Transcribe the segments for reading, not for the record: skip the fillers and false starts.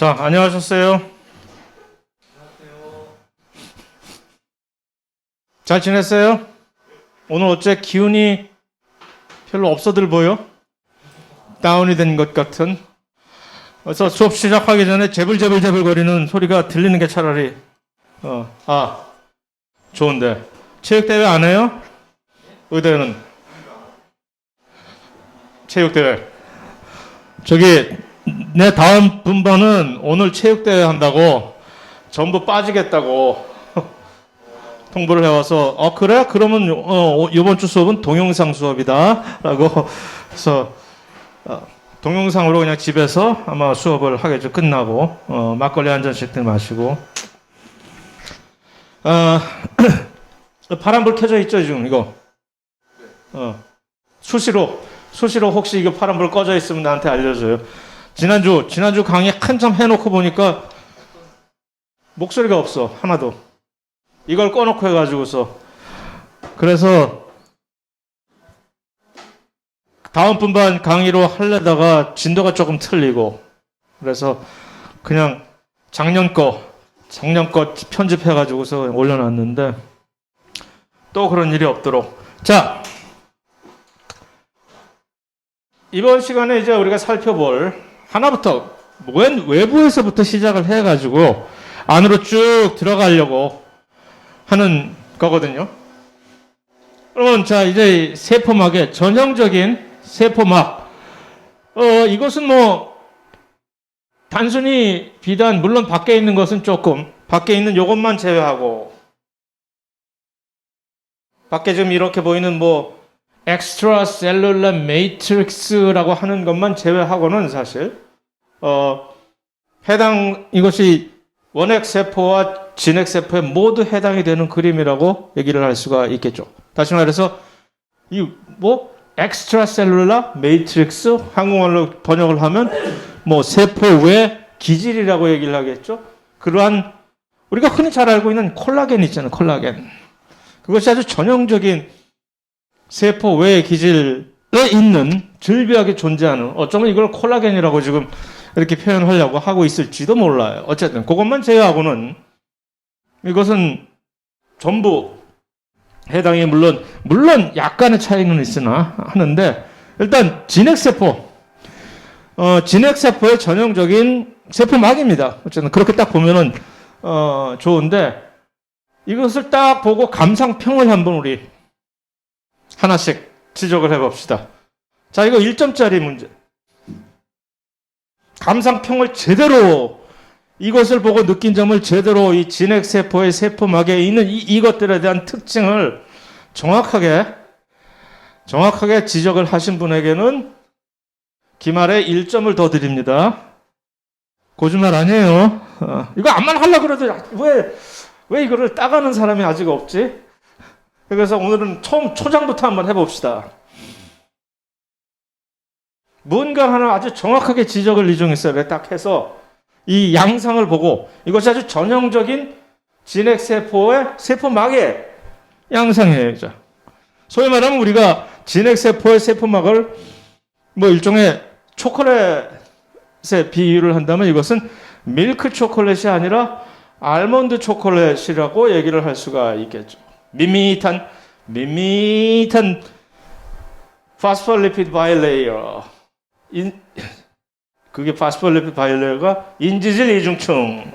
자, 안녕하셨어요? 잘 지냈어요? 오늘 어째 기운이 별로 없어들 보여? 다운이 된 것 같은. 그래서 수업 시작하기 전에 재불재불재불 거리는 소리가 들리는 게 차라리 좋은데. 체육대회 안 해요? 의대는 체육대회. 저기 내 다음 분반은 오늘 체육대회 한다고 전부 빠지겠다고 통보를 해와서 그래? 그러면 이번 주 수업은 동영상 수업이다 라고 해서 동영상으로 그냥 집에서 아마 수업을 하겠죠. 끝나고 막걸리 한 잔씩들 마시고 파란불 켜져 있죠 지금 이거. 수시로 혹시 이거 파란불 꺼져 있으면 나한테 알려줘요. 지난주 강의 한참 해놓고 보니까 목소리가 없어 하나도. 이걸 꺼놓고 해가지고서 그래서 다음 분반 강의로 하려다가 진도가 조금 틀리고 그래서 그냥 작년 거 편집해가지고서 올려놨는데 또 그런 일이 없도록. 자, 이번 시간에 이제 우리가 살펴볼 하나부터 외부에서부터 시작을 해가지고 안으로 쭉 들어가려고 하는 거거든요. 그러면 자 이제 세포막의 전형적인 세포막 이것은 뭐 단순히 비단 물론 밖에 있는 것은 조금 밖에 있는 요것만 제외하고 밖에 지금 이렇게 보이는 뭐 엑스트라 셀룰라 매트릭스라고 하는 것만 제외하고는 사실 해당 이것이 원핵세포와 진핵세포에 모두 해당이 되는 그림이라고 얘기를 할 수가 있겠죠. 다시 말해서 이 뭐 엑스트라셀룰라 매트릭스 한국말로 번역을 하면 뭐 세포 외 기질이라고 얘기를 하겠죠. 그러한 우리가 흔히 잘 알고 있는 콜라겐 있잖아요. 콜라겐. 그것이 아주 전형적인 세포 외 기질에 있는 즐비하게 존재하는 어쩌면 이걸 콜라겐이라고 지금 이렇게 표현하려고 하고 있을지도 몰라요. 어쨌든 그것만 제외하고는 이것은 전부 해당이 물론 약간의 차이는 있으나 하는데 일단 진핵세포의 전형적인 세포막입니다. 어쨌든 그렇게 딱 보면은 좋은데 이것을 딱 보고 감상평을 한번 우리 하나씩 지적을 해봅시다. 자, 이거 1점짜리 문제. 감상평을 제대로 이것을 보고 느낀 점을 제대로 이 진핵세포의 세포막에 있는 이것들에 대한 특징을 정확하게 지적을 하신 분에게는 기말에 1점을 더 드립니다. 거짓말 아니에요. 이거 암만 하려고 그래도 왜 이거를 따가는 사람이 아직 없지? 그래서 오늘은 초장부터 한번 해봅시다. 뭔가 하나 아주 정확하게 지적을 이중했어요. 딱 해서 이 양상을 보고 이것이 아주 전형적인 진핵세포의 세포막의 양상이에요. 소위 말하면 우리가 진핵세포의 세포막을 뭐 일종의 초콜릿에 비유를 한다면 이것은 밀크 초콜릿이 아니라 알몬드 초콜릿이라고 얘기를 할 수가 있겠죠. 밋밋한 파스폴리피드 바이레이어. 그게 파스폴리피드 바이레이어가 인지질 이중층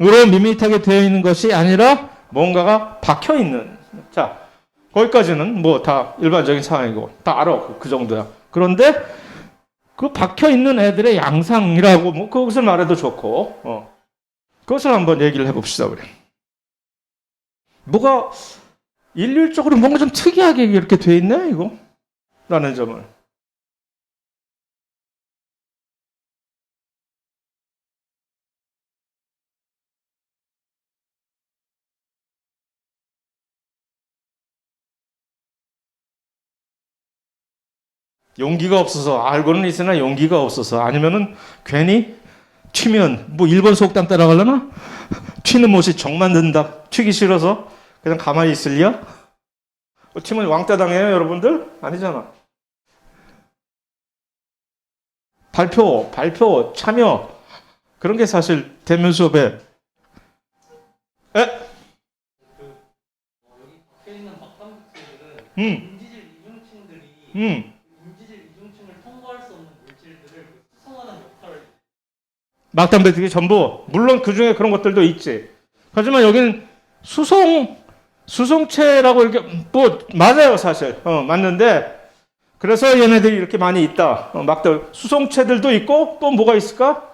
으로 밋밋하게 되어 있는 것이 아니라 뭔가가 박혀 있는. 자, 거기까지는 뭐 다 일반적인 상황이고 다 알아. 그 정도야. 그런데 그 박혀 있는 애들의 양상이라고 뭐 그것을 말해도 좋고 그것을 한번 얘기를 해봅시다. 우리 뭐가 일률적으로 뭔가 좀 특이하게 이렇게 돼 있네 이거 라는 점을. 용기가 없어서 알고는 있으나 용기가 없어서 아니면은 괜히 튀면 뭐 일본 속담 따라가려나? 튀는 못이 정 만든다. 튀기 싫어서 그냥 가만히 있을려? 튀면 왕따 당해요 여러분들? 아니잖아. 발표, 참여 그런 게 사실 대면 수업에 에? 여기 박혀 있는 막단백질들은 음. 인지질 이중층들이 음. 인지질 이중층을 통과할 수 없는 물질들을 수송하는 역할을 막단백질이 전부 물론 그 중에 그런 것들도 있지. 하지만 여기는 수송체라고 이렇게 뭐 맞아요 사실. 맞는데 그래서 얘네들이 이렇게 많이 있다. 수송체들도 있고 또 뭐가 있을까?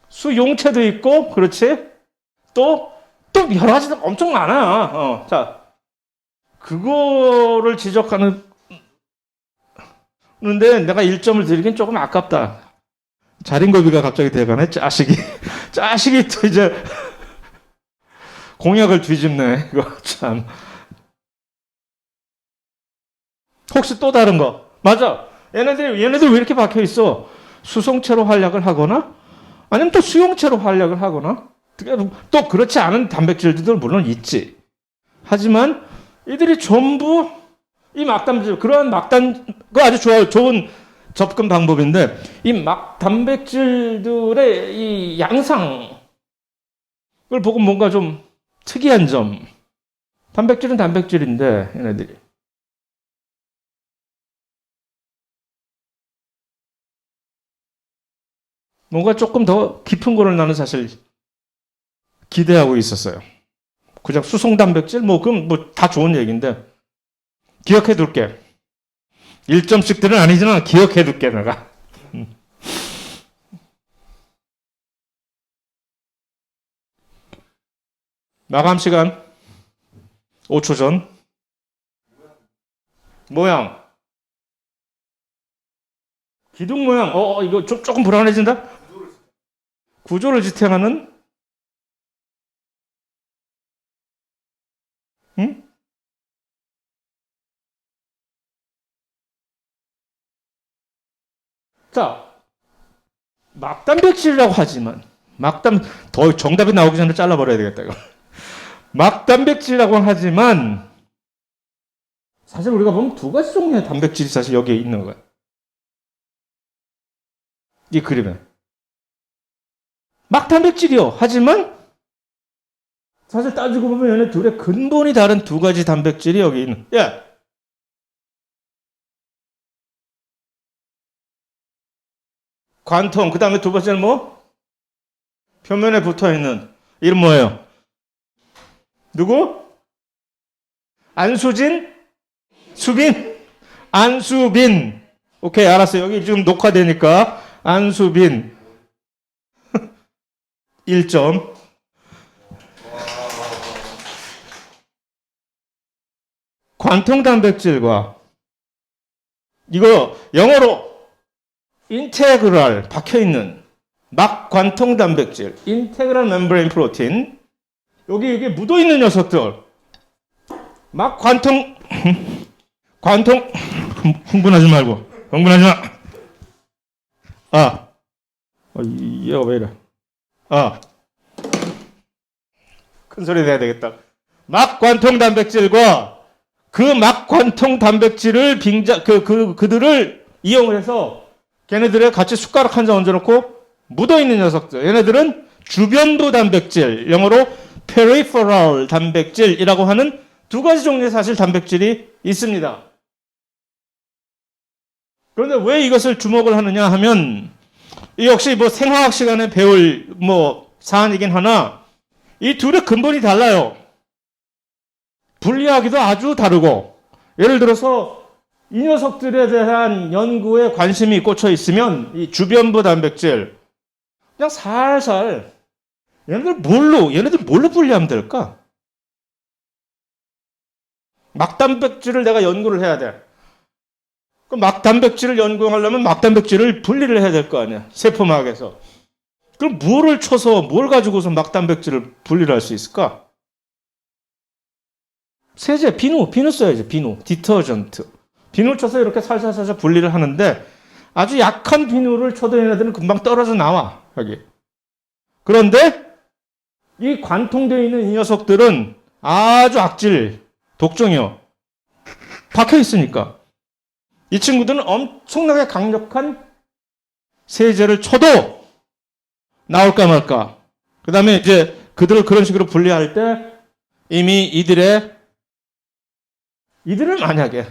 수용체도 있고 그렇지. 또 여러 가지들 엄청 많아. 자 그거를 지적하는데 내가 1점을 드리긴 조금 아깝다. 자린고비가 갑자기 돼가네. 자식이 또 이제 공약을 뒤집네. 이거 참. 혹시 또 다른 거? 맞아. 얘네들 왜 이렇게 박혀 있어? 수송체로 활약을 하거나 아니면 또 수용체로 활약을 하거나 또 그렇지 않은 단백질들도 물론 있지. 하지만 이들이 전부 이 막단백질 그러한 그거 아주 좋은 접근 방법인데 이 단백질들의 이 양상을 보고 뭔가 좀 특이한 점. 단백질은 단백질인데 얘네들이 뭔가 조금 더 깊은 거를 나는 사실 기대하고 있었어요. 그냥 수송 단백질 그럼 다 좋은 얘기인데 기억해 둘게. 1점씩들은 아니지만 기억해 둘게 내가. 마감 시간 5초 전. 모양. 기둥 모양. 이거 조금 불안해진다. 구조를 지탱하는. 응? 자, 막단백질이라고 하지만 더 정답이 나오기 전에 잘라버려야 되겠다 이거. 막단백질이라고 하지만 사실 우리가 보면 두 가지 종류의 단백질이 사실 여기에 있는 거야. 이 그림에. 막단백질이요. 하지만 사실 따지고 보면 얘네 둘의 근본이 다른 두 가지 단백질이 여기 있는. 예. 관통. 그 다음에 두 번째는 뭐? 표면에 붙어 있는. 이름 뭐예요? 누구? 안수진? 수빈? 안수빈. 오케이, 알았어요. 여기 지금 녹화되니까. 안수빈. 1점. 관통 단백질과 이거 영어로 인테그랄 박혀있는 막관통 단백질, 인테그랄 멤브레인 프로틴. 여기 묻어있는 녀석들. 관통 흥분하지 말고. 흥분하지 마. 얘가 왜 이래. 큰 소리 내야 되겠다. 막관통 단백질과 그 막관통 단백질을 그들을 이용을 해서 걔네들의 같이 숟가락 한 장 얹어놓고 묻어있는 녀석들. 얘네들은 주변부 단백질, 영어로 peripheral 단백질이라고 하는 두 가지 종류의 사실 단백질이 있습니다. 그런데 왜 이것을 주목을 하느냐 하면 이 역시 생화학 시간에 배울 사안이긴 하나 이 둘의 근본이 달라요. 분리하기도 아주 다르고 예를 들어서 이 녀석들에 대한 연구에 관심이 꽂혀 있으면 이 주변부 단백질 그냥 살살 얘네들 뭘로 분리하면 될까? 막단백질을 내가 연구를 해야 돼. 그럼 막단백질을 연구하려면 막단백질을 분리를 해야 될 거 아니야. 세포막에서. 그럼 뭘 가지고서 막단백질을 분리를 할 수 있을까? 세제, 비누 써야지. 비누, 디터전트. 비누를 쳐서 이렇게 살살 분리를 하는데 아주 약한 비누를 쳐도 얘네들은 금방 떨어져 나와. 여기. 그런데 이 관통되어 있는 이 녀석들은 아주 악질, 독종이요. 박혀 있으니까. 이 친구들은 엄청나게 강력한 세제를 쳐도 나올까 말까. 그 다음에 이제 그들을 그런 식으로 분리할 때 이미 이들을 만약에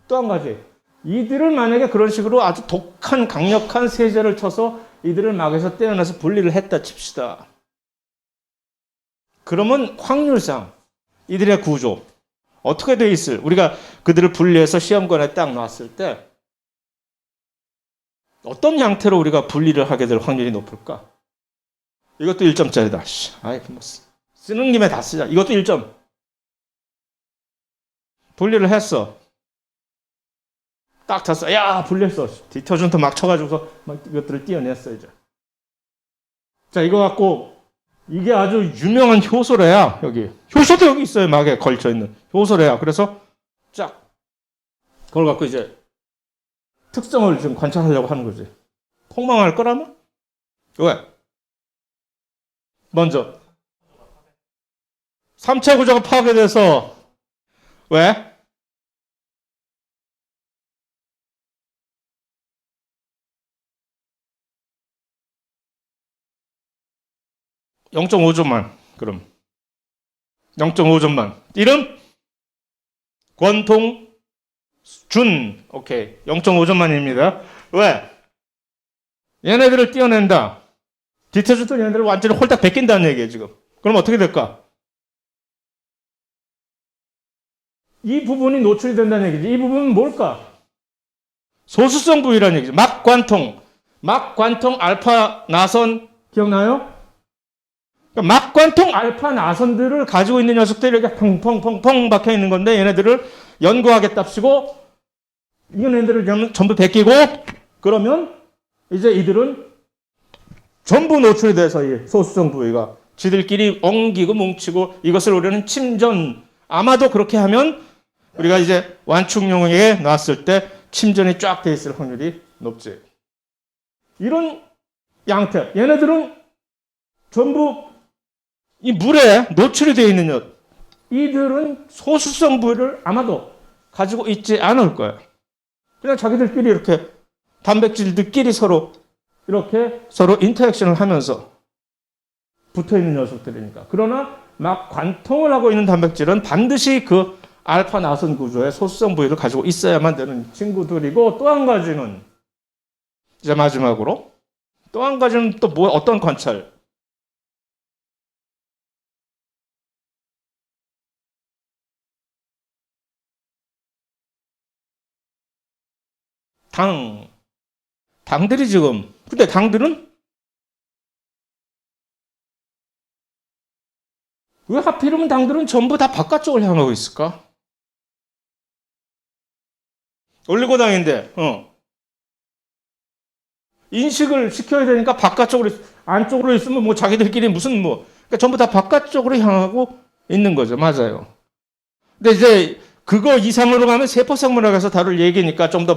또 한 가지, 이들을 만약에 그런 식으로 아주 독한 강력한 세제를 쳐서 이들을 막에서 떼어내서 분리를 했다 칩시다. 그러면 확률상 이들의 구조 어떻게 돼 있을, 우리가 그들을 분리해서 시험관에 딱 놨을 때 어떤 형태로 우리가 분리를 하게 될 확률이 높을까? 이것도 1점짜리다. 아이, 뭐 쓰는 김에 다 쓰자. 이것도 1점. 분리를 했어. 딱 쳤어. 야, 분리했어. 디터전트 막 쳐가지고서 막 이것들을 띄어냈어, 이제. 자, 이거 갖고 이게 아주 유명한 효소래야, 여기. 효소도 여기 있어요, 막에 걸쳐있는. 효소래야. 그래서 쫙 그걸 갖고 이제 특성을 좀 관찰하려고 하는 거지. 폭망할 거라면? 왜? 먼저 3차 구조가 파괴돼서 왜? (0.5점만) 그럼 0.5점만 이름? 권통준. 오케이, 0.5점만입니다. 왜? 얘네들을 띄어낸다. 디터전트 얘네들을 완전히 홀딱 베낀다는 얘기예요, 지금. 그럼 어떻게 될까? 이 부분이 노출이 된다는 얘기지. 이 부분은 뭘까? 소수성 부위라는 얘기죠. 막관통 알파 나선 기억나요? 그러니까 막관통 알파 나선들을 가지고 있는 녀석들이 이렇게 펑펑펑펑 박혀 있는 건데 얘네들을 연구하겠답시고 얘네들을 전부 베끼고 그러면 이제 이들은 전부 노출이 돼서 이 소수성 부위가 지들끼리 엉기고 뭉치고 이것을 우리는 침전, 아마도 그렇게 하면 우리가 이제 완충용에 놨을 때 침전이 쫙 돼 있을 확률이 높지. 이런 양태, 얘네들은 전부 이 물에 노출이 되어 있는 것, 이들은 소수성 부위를 아마도 가지고 있지 않을 거야. 그냥 자기들끼리 이렇게 단백질들끼리 서로 이렇게 서로 인터랙션을 하면서 붙어 있는 녀석들이니까. 그러나 막 관통을 하고 있는 단백질은 반드시 그 알파 나선 구조의 소수성 부위를 가지고 있어야만 되는 친구들이고, 또 한 가지는 이제 마지막으로 또 한 가지는 또 뭐 어떤 관찰? 당들이 지금, 근데 당들은 왜 하필이면 당들은 전부 다 바깥쪽을 향하고 있을까? 올리고당인데, 인식을 시켜야 되니까 바깥쪽으로, 안쪽으로 있으면 뭐 자기들끼리 무슨 뭐, 그러니까 전부 다 바깥쪽으로 향하고 있는 거죠. 맞아요. 근데 이제 그거 이상으로 가면 세포생물학에서 다룰 얘기니까 좀 더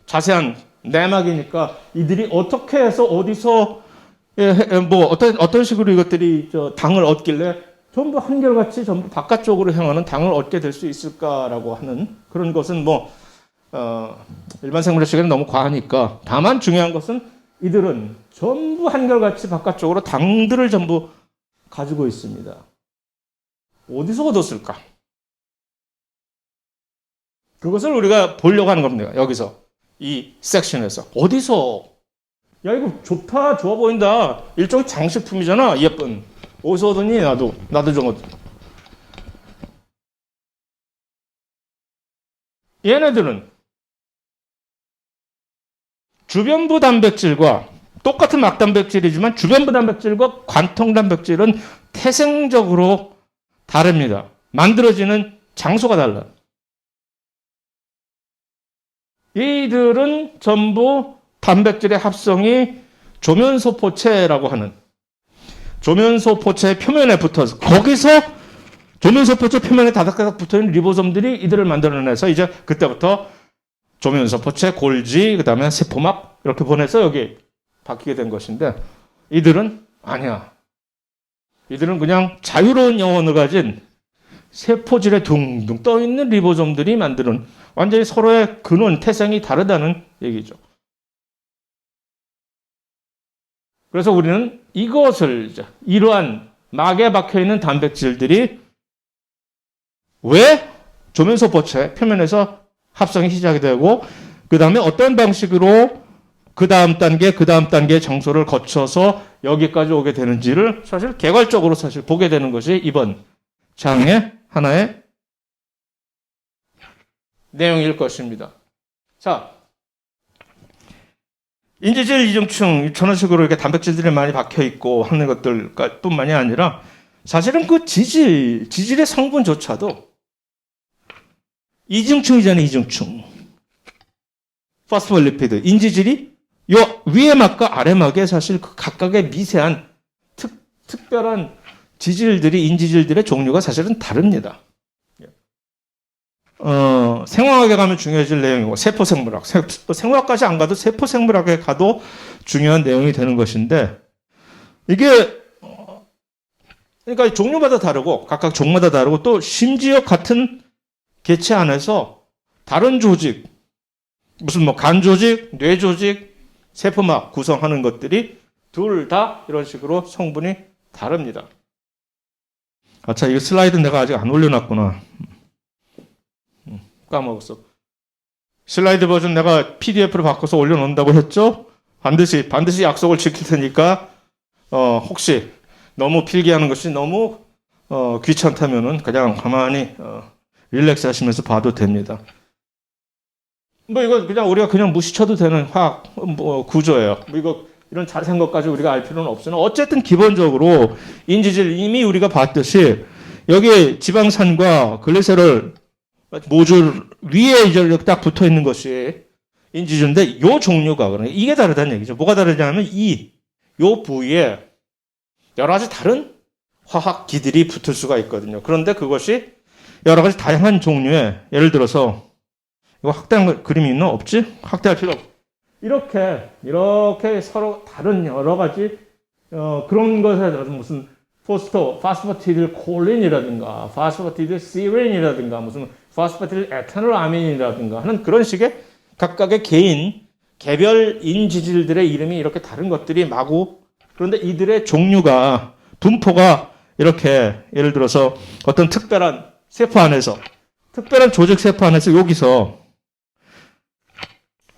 자세한 내막이니까 이들이 어떻게 해서 어디서 뭐 어떤 식으로 이것들이 당을 얻길래 전부 한결같이 전부 바깥쪽으로 향하는 당을 얻게 될 수 있을까라고 하는 그런 것은 뭐 일반 생물학에는 너무 과하니까, 다만 중요한 것은 이들은 전부 한결같이 바깥쪽으로 당들을 전부 가지고 있습니다. 어디서 얻었을까? 그것을 우리가 보려고 하는 겁니다. 여기서 이 섹션에서 어디서, 야 이거 좋다, 좋아 보인다, 일종의 장식품이잖아, 예쁜. 어디서 얻었니? 나도 좀 얻어. 얘네들은 주변부 단백질과 똑같은 막단백질이지만 주변부 단백질과 관통 단백질은 태생적으로 다릅니다. 만들어지는 장소가 달라. 이들은 전부 단백질의 합성이 조면소포체라고 하는, 조면소포체 표면에 붙어서, 거기서 조면소포체 표면에 다닥다닥 붙어있는 리보솜들이 이들을 만들어내서 이제 그때부터 조면소포체, 골지, 그 다음에 세포막 이렇게 보내서 여기 바뀌게 된 것인데, 이들은 아니야. 이들은 그냥 자유로운 영혼을 가진 세포질에 둥둥 떠있는 리보솜들이 만드는, 완전히 서로의 근원, 태생이 다르다는 얘기죠. 그래서 우리는 이것을 이러한 막에 박혀 있는 단백질들이 왜 조면소포체 표면에서 합성이 시작이 되고 그 다음에 어떤 방식으로 그 다음 단계 정소를 거쳐서 여기까지 오게 되는지를 사실 개괄적으로 사실 보게 되는 것이 이번 장의 하나의 내용일 것입니다. 자, 인지질 이중층 전원식으로 이렇게 단백질들이 많이 박혀 있고 하는 것들 뿐만이 아니라 사실은 그 지질의 성분조차도 이중층이잖아요, 이중층. 포스폴리피드, 인지질이 요 위에 막과 아래 막에 사실 그 각각의 미세한 특별한 인지질들의 종류가 사실은 다릅니다. 생화학에 가면 중요해질 내용이고, 세포생물학. 생화학까지 안 가도 세포생물학에 가도 중요한 내용이 되는 것인데, 이게, 그러니까 종류마다 다르고, 각각 종마다 다르고, 또 심지어 같은 개체 안에서 다른 조직, 무슨 뭐 간 조직, 뇌 조직, 세포막 구성하는 것들이 둘 다 이런 식으로 성분이 다릅니다. 자, 이거 슬라이드 내가 아직 안 올려놨구나. 까먹었어. 슬라이드 버전 내가 PDF로 바꿔서 올려놓는다고 했죠? 반드시 약속을 지킬 테니까, 혹시 너무 필기하는 것이 너무, 귀찮다면은 그냥 가만히, 릴렉스 하시면서 봐도 됩니다. 뭐 이거 그냥 우리가 그냥 무시쳐도 되는 화학 구조예요. 뭐 이거 이런 자세한 것까지 우리가 알 필요는 없으나 어쨌든 기본적으로 인지질 이미 우리가 봤듯이 여기 지방산과 글리세롤 모듈 위에 이제 딱 붙어 있는 것이 인지질인데 이 종류가 그러니까 이게 다르다는 얘기죠. 뭐가 다르냐면 요 부위에 여러 가지 다른 화학기들이 붙을 수가 있거든요. 그런데 그것이 여러 가지 다양한 종류의 예를 들어서 이거 확대한 그림이 있나? 없지? 확대할 필요 없어. 이렇게 서로 다른 여러 가지, 그런 것에 들어서 무슨 파스파티딜 콜린이라든가, 파스파티딜 시렌이라든가, 무슨 파스파티딜 에탄올 아민이라든가 하는 그런 식의 각각의 개별 인지질들의 이름이 이렇게 다른 것들이 마구, 그런데 이들의 종류가, 분포가 이렇게 예를 들어서 어떤 특별한 세포 안에서, 특별한 조직 세포 안에서 여기서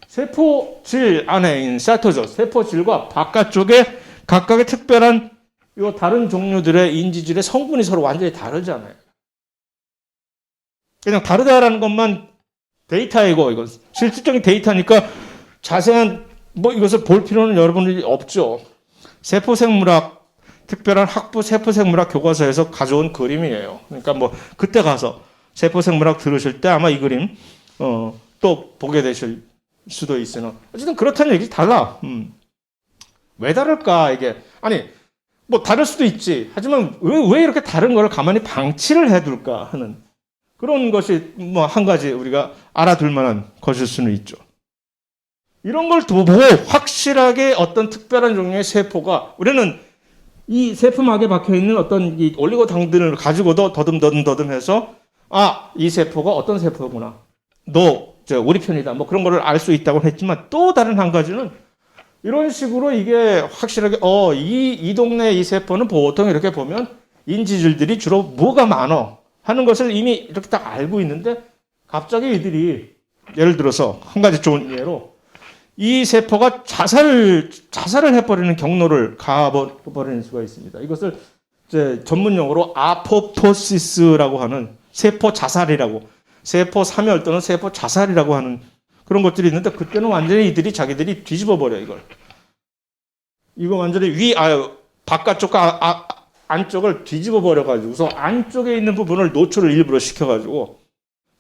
세포질 안에 있는 사이토조, 세포질과 바깥쪽에 각각의 특별한 요 다른 종류들의 인지질의 성분이 서로 완전히 다르잖아요. 그냥 다르다라는 것만 데이터이고, 이거 실질적인 데이터니까 자세한 뭐 이것을 볼 필요는 여러분들이 없죠. 세포생물학, 특별한 학부 세포생물학 교과서에서 가져온 그림이에요. 그러니까 뭐 그때 가서 세포생물학 들으실 때 아마 이 그림 또 보게 되실 수도 있으나 어쨌든 그렇다는 얘기 달라. 왜 다를까 이게 아니 뭐 다를 수도 있지. 하지만 왜 이렇게 다른 걸 가만히 방치를 해둘까 하는 그런 것이 뭐 한 가지 우리가 알아둘 만한 것일 수는 있죠. 이런 걸 보고 확실하게 어떤 특별한 종류의 세포가 우리는 이 세포막에 박혀 있는 어떤 이 올리고당들을 가지고도 더듬해서 이 세포가 어떤 세포구나. 우리 편이다. 뭐 그런 거를 알 수 있다고 했지만 또 다른 한 가지는 이런 식으로 이게 확실하게 이 동네 이 세포는 보통 이렇게 보면 인지질들이 주로 뭐가 많어 하는 것을 이미 이렇게 딱 알고 있는데 갑자기 이들이 예를 들어서 한 가지 좋은 예로 이 세포가 자살을 해버리는 경로를 가버리는 수가 있습니다. 이것을 이제 전문 용어로 아포토시스라고 하는 세포 자살이라고 세포 사멸 또는 세포 자살이라고 하는 그런 것들이 있는데 그때는 완전히 이들이 자기들이 뒤집어 버려 이걸. 이거 완전히 바깥쪽과 안쪽을 뒤집어 버려 가지고서 안쪽에 있는 부분을 노출을 일부러 시켜 가지고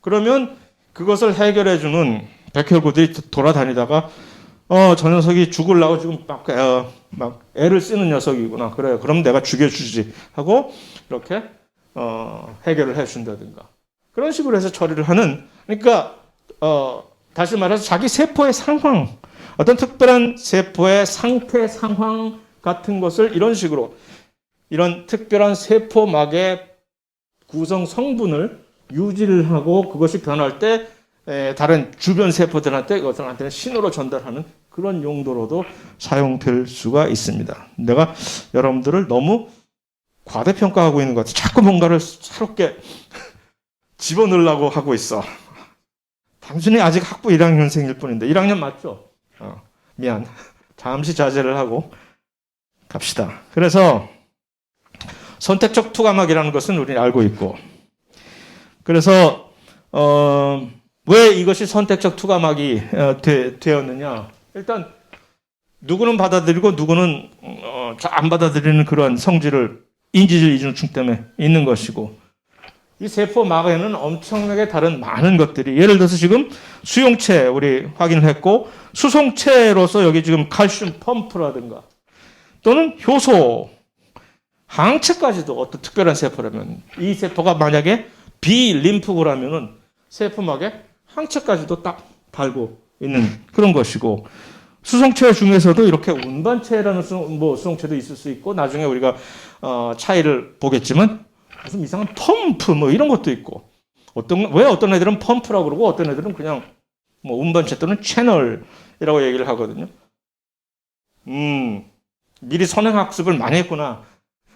그러면 그것을 해결해 주는 백혈구들이 돌아다니다가 저 녀석이 죽으려고 지금 막 애를 쓰는 녀석이구나. 그래. 그럼 내가 죽여주지 하고 이렇게 해결을 해 준다든가. 그런 식으로 해서 처리를 하는, 그러니까, 다시 말해서 자기 세포의 상황, 어떤 특별한 세포의 상태, 상황 같은 것을 이런 식으로, 이런 특별한 세포막의 구성 성분을 유지를 하고 그것이 변할 때, 다른 주변 세포들한테 그것들한테는 신호로 전달하는 그런 용도로도 사용될 수가 있습니다. 내가 여러분들을 너무 과대평가하고 있는 것 같아요. 자꾸 뭔가를 새롭게 집어넣으려고 하고 있어. 단순히 아직 학부 1학년생일 뿐인데 1학년 맞죠? 미안. 잠시 자제를 하고 갑시다. 그래서 선택적 투과막이라는 것은 우리는 알고 있고, 그래서 왜 이것이 선택적 투과막이 되었느냐? 일단 누구는 받아들이고 누구는 잘 안 받아들이는 그러한 성질을 인지질 이중증 때문에 있는 것이고, 이 세포막에는 엄청나게 다른 많은 것들이, 예를 들어서 지금 수용체 우리 확인을 했고, 수송체로서 여기 지금 칼슘 펌프라든가 또는 효소, 항체까지도 어떤 특별한 세포라면, 이 세포가 만약에 비림프고라면은 세포막에 항체까지도 딱 달고 있는 그런 것이고, 수송체 중에서도 이렇게 운반체라는 수송체도 있을 수 있고, 나중에 우리가 차이를 보겠지만 무슨 이상한 펌프 이런 것도 있고, 왜 어떤 애들은 펌프라고 그러고 어떤 애들은 그냥 운반체 또는 채널이라고 얘기를 하거든요. 미리 선행학습을 많이 했구나.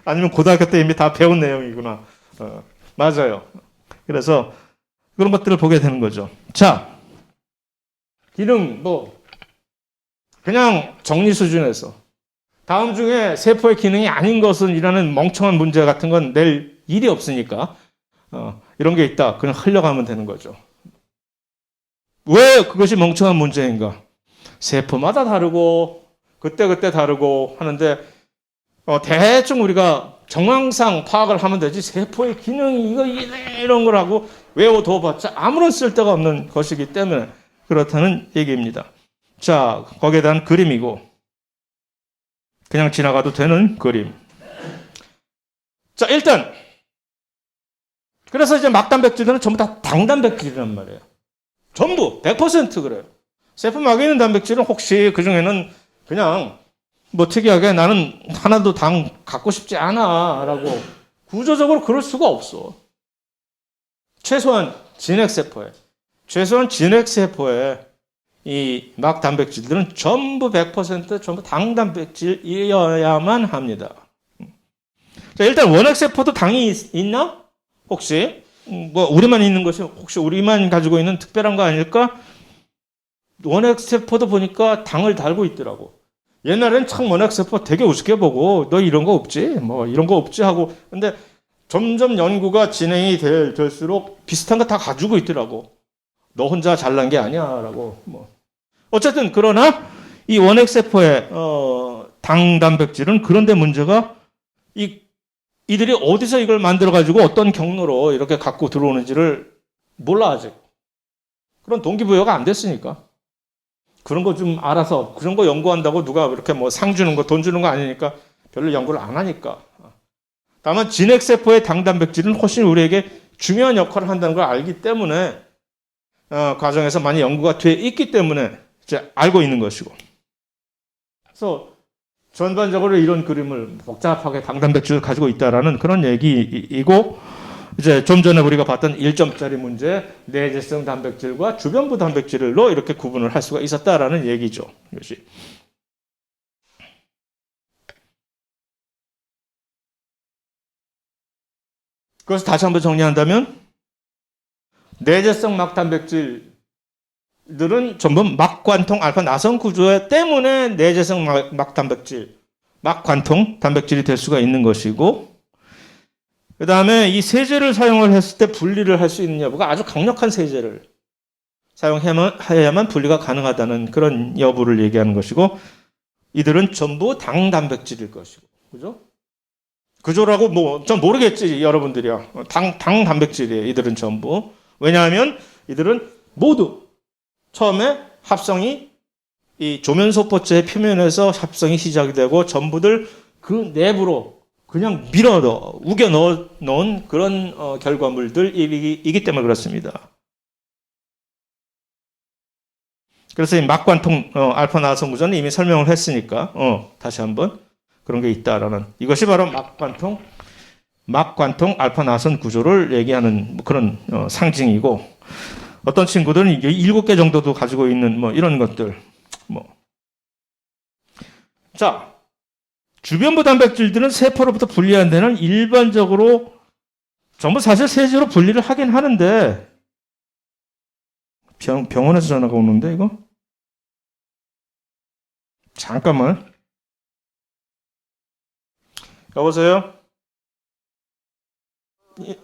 아니면 고등학교 때 이미 다 배운 내용이구나. 맞아요. 그래서 그런 것들을 보게 되는 거죠. 자, 기능 그냥 정리 수준에서 다음 중에 세포의 기능이 아닌 것은 이라는 멍청한 문제 같은 건 낼 일이 없으니까 이런 게 있다. 그냥 흘려가면 되는 거죠. 왜 그것이 멍청한 문제인가? 세포마다 다르고 그때그때 다르고 하는데 대충 우리가 정황상 파악을 하면 되지, 세포의 기능이 이런 걸 하고 외워둬봤자 아무런 쓸데가 없는 것이기 때문에 그렇다는 얘기입니다. 자, 거기에 대한 그림이고, 그냥 지나가도 되는 그림. 자, 일단 그래서 이제 막단백질들은 전부 다 당단백질이란 말이에요. 전부 100% 그래요. 세포막에 있는 단백질은 혹시 그 중에는 그냥 특이하게 나는 하나도 당 갖고 싶지 않아 라고 구조적으로 그럴 수가 없어. 최소한 진핵세포에 이 막단백질들은 전부 100% 전부 당단백질이어야만 합니다. 자, 일단 원핵세포도 당이 있나? 혹시 우리만 있는 것이 혹시 우리만 가지고 있는 특별한 거 아닐까? 원핵세포도 보니까 당을 달고 있더라고. 옛날엔 참 원핵세포 되게 우습게 보고 너 이런 거 없지? 이런 거 없지 하고, 근데 점점 연구가 진행이 될수록 비슷한 거 다 가지고 있더라고. 너 혼자 잘난 게 아니야 라고. 어쨌든 그러나 이 원핵세포의 당 단백질은, 그런데 문제가 이들이 어디서 이걸 만들어 가지고 어떤 경로로 이렇게 갖고 들어오는지를 몰라. 아직 그런 동기부여가 안 됐으니까. 그런 거 좀 알아서 그런 거 연구한다고 누가 이렇게 상 주는 거, 돈 주는 거 아니니까 별로 연구를 안 하니까. 다만 진핵세포의 당단백질은 훨씬 우리에게 중요한 역할을 한다는 걸 알기 때문에 과정에서 많이 연구가 돼 있기 때문에 이제 알고 있는 것이고. 그래서 전반적으로 이런 그림을 복잡하게 당단백질을 가지고 있다라는 그런 얘기이고, 이제 좀 전에 우리가 봤던 1점짜리 문제, 내재성 단백질과 주변부 단백질로 이렇게 구분을 할 수가 있었다라는 얘기죠. 이것이. 그래서 다시 한번 정리한다면, 내재성 막단백질들은 전부 막관통 알파 나선 구조 때문에 내재성 막단백질, 막관통 단백질이 될 수가 있는 것이고, 그 다음에 이 세제를 사용을 했을 때 분리를 할 수 있는 여부가, 아주 강력한 세제를 사용해야만 분리가 가능하다는 그런 여부를 얘기하는 것이고, 이들은 전부 당단백질일 것이고, 그죠? 그조라고 전 모르겠지, 여러분들이야. 당단백질이에요, 이들은 전부. 왜냐하면 이들은 모두 처음에 합성이 이 조면소포체의 표면에서 합성이 시작이 되고, 전부들 그 내부로 그냥 우겨 넣은 그런 결과물들이기 때문에 그렇습니다. 그래서 이 막관통 알파 나선 구조는 이미 설명을 했으니까 다시 한번 그런 게 있다라는, 이것이 바로 막관통 알파 나선 구조를 얘기하는 그런 상징이고, 어떤 친구들은 7개 정도도 가지고 있는 이런 것들, 자, 주변부 단백질들은 세포로부터 분리한 데는 일반적으로 전부 사실 세제로 분리를 하긴 하는데 병원에서 전화가 오는데 이거? 잠깐만. 여보세요? 예.